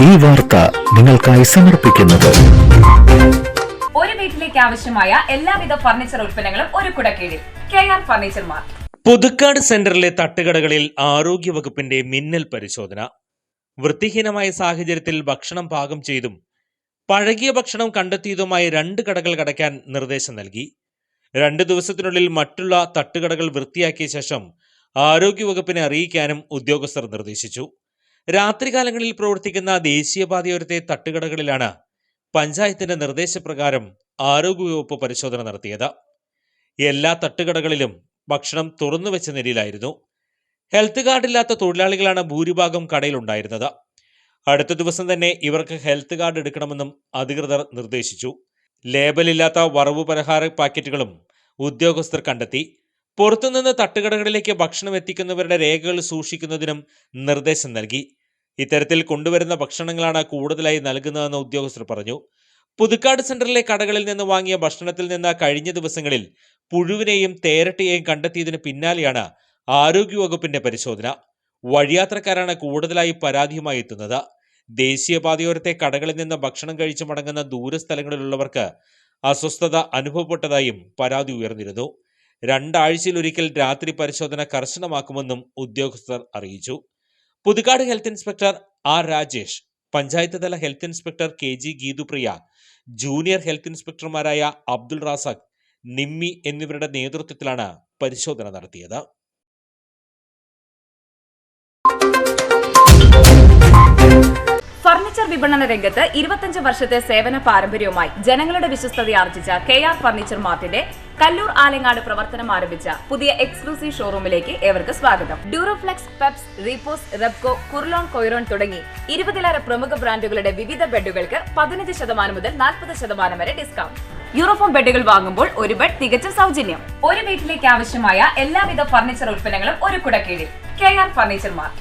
ഈ വാർത്ത നിങ്ങൾക്കായി സമർപ്പിക്കുന്നത് ഒരു വീട്ടിലേക്ക് ആവശ്യമായ എല്ലാവിധ ഫർണിച്ചർ ഉൽപ്പന്നങ്ങളും ഒരു കുടക്കീഴിൽ KR ഫർണിച്ചർ മാർട്ട്. പുതുക്കാട് സെന്ററിലെ തട്ടുകടകളിൽ ആരോഗ്യവകുപ്പിന്റെ മിന്നൽ പരിശോധന. വൃത്തിഹീനമായ സാഹചര്യത്തിൽ ഭക്ഷണം പാകം ചെയ്തും പഴകിയ ഭക്ഷണം കണ്ടെത്തിയതുമായി 2 കടകൾ അടയ്ക്കാൻ നിർദ്ദേശം നൽകി. 2 ദിവസത്തിനുള്ളിൽ മറ്റുള്ള തട്ടുകടകൾ വൃത്തിയാക്കിയ ശേഷം ആരോഗ്യവകുപ്പിനെ അറിയിക്കാനും ഉദ്യോഗസ്ഥർ നിർദ്ദേശിച്ചു. രാത്രികാലങ്ങളിൽ പ്രവർത്തിക്കുന്ന ദേശീയപാതയോരത്തെ തട്ടുകടകളിലാണ് പഞ്ചായത്തിന്റെ നിർദ്ദേശപ്രകാരം ആരോഗ്യവകുപ്പ് പരിശോധന നടത്തിയത്. എല്ലാ തട്ടുകടകളിലും ഭക്ഷണം തുറന്നുവെച്ച നിലയിലായിരുന്നു. ഹെൽത്ത് കാർഡില്ലാത്ത തൊഴിലാളികളാണ് ഭൂരിഭാഗം കടയിലുണ്ടായിരുന്നത്. അടുത്ത ദിവസം തന്നെ ഇവർക്ക് ഹെൽത്ത് കാർഡ് എടുക്കണമെന്നും അധികൃതർ നിർദ്ദേശിച്ചു. ലേബലില്ലാത്ത വറവു പലഹാര പാക്കറ്റുകളും ഉദ്യോഗസ്ഥർ കണ്ടെത്തി. പുറത്തുനിന്ന് തട്ടുകടകളിലേക്ക് ഭക്ഷണം എത്തിക്കുന്നവരുടെ രേഖകൾ സൂക്ഷിക്കുന്നതിനും നിർദ്ദേശം നൽകി. ഇത്തരത്തിൽ കൊണ്ടുവരുന്ന ഭക്ഷണങ്ങളാണ് കൂടുതലായി നൽകുന്നതെന്ന് ഉദ്യോഗസ്ഥർ പറഞ്ഞു. പുതുക്കാട് സെന്ററിലെ കടകളിൽ നിന്ന് വാങ്ങിയ ഭക്ഷണത്തിൽ നിന്ന് കഴിഞ്ഞ ദിവസങ്ങളിൽ പുഴുവിനെയും തേരട്ടിയെയും കണ്ടെത്തിയതിന് പിന്നാലെയാണ് ആരോഗ്യവകുപ്പിന്റെ പരിശോധന. വഴിയാത്രക്കാരാണ് കൂടുതലായി പരാതിയുമായി എത്തുന്നത്. ദേശീയപാതയോരത്തെ കടകളിൽ നിന്ന് ഭക്ഷണം കഴിച്ചു മടങ്ങുന്ന ദൂരസ്ഥലങ്ങളിലുള്ളവർക്ക് അസ്വസ്ഥത അനുഭവപ്പെട്ടതായും പരാതി ഉയർന്നിരുന്നു. 2 ആഴ്ചയിലൊരിക്കൽ രാത്രി പരിശോധന കർശനമാക്കുമെന്നും ഉദ്യോഗസ്ഥർ അറിയിച്ചു. Puthukkad health inspector R. Rajesh, panchayat തല health inspector KG Geethupriya, junior health ഇൻസ്പെക്ടർമാരായ അബ്ദുൾ റാസഖ്, നിമ്മി എന്നിവരുടെ നേതൃത്വത്തിലാണ് പരിശോധന നടത്തിയത്. ഫർണിച്ചർ വിപണന രംഗത്ത് 25 വർഷത്തെ സേവന പാരമ്പര്യവുമായി ജനങ്ങളുടെ വിശ്വസ്തതയാർജിച്ച KR ഫർണിച്ചർ മാർട്ടിന്റെ കല്ലൂർ ആലങ്ങാട് പ്രവർത്തനം ആരംഭിച്ച പുതിയ എക്സ്ക്ലൂസീവ് ഷോറൂമിലേക്ക് ഏവർക്ക് സ്വാഗതം. ഡ്യൂറോഫ്ലെക്സ്, പെപ്സ്, റീപോസ്, റെബ്കോ, കുർലോൺ, കൊയ്റോൺ തുടങ്ങി 20ലേറെ പ്രമുഖ ബ്രാൻഡുകളുടെ വിവിധ ബെഡുകൾക്ക് 15% മുതൽ 40% വരെ ഡിസ്കൗണ്ട്. യൂറോഫോം ബെഡുകൾ വാങ്ങുമ്പോൾ ഒരു ബെഡ് തികച്ചും സൗജന്യം. ഒരു വീട്ടിലേക്ക് ആവശ്യമായ എല്ലാവിധ ഫർണിച്ചർ ഉൽപ്പന്നങ്ങളും ഒരു കുടക്കീഴിൽ KR ഫർണിച്ചർ മാർട്ട്.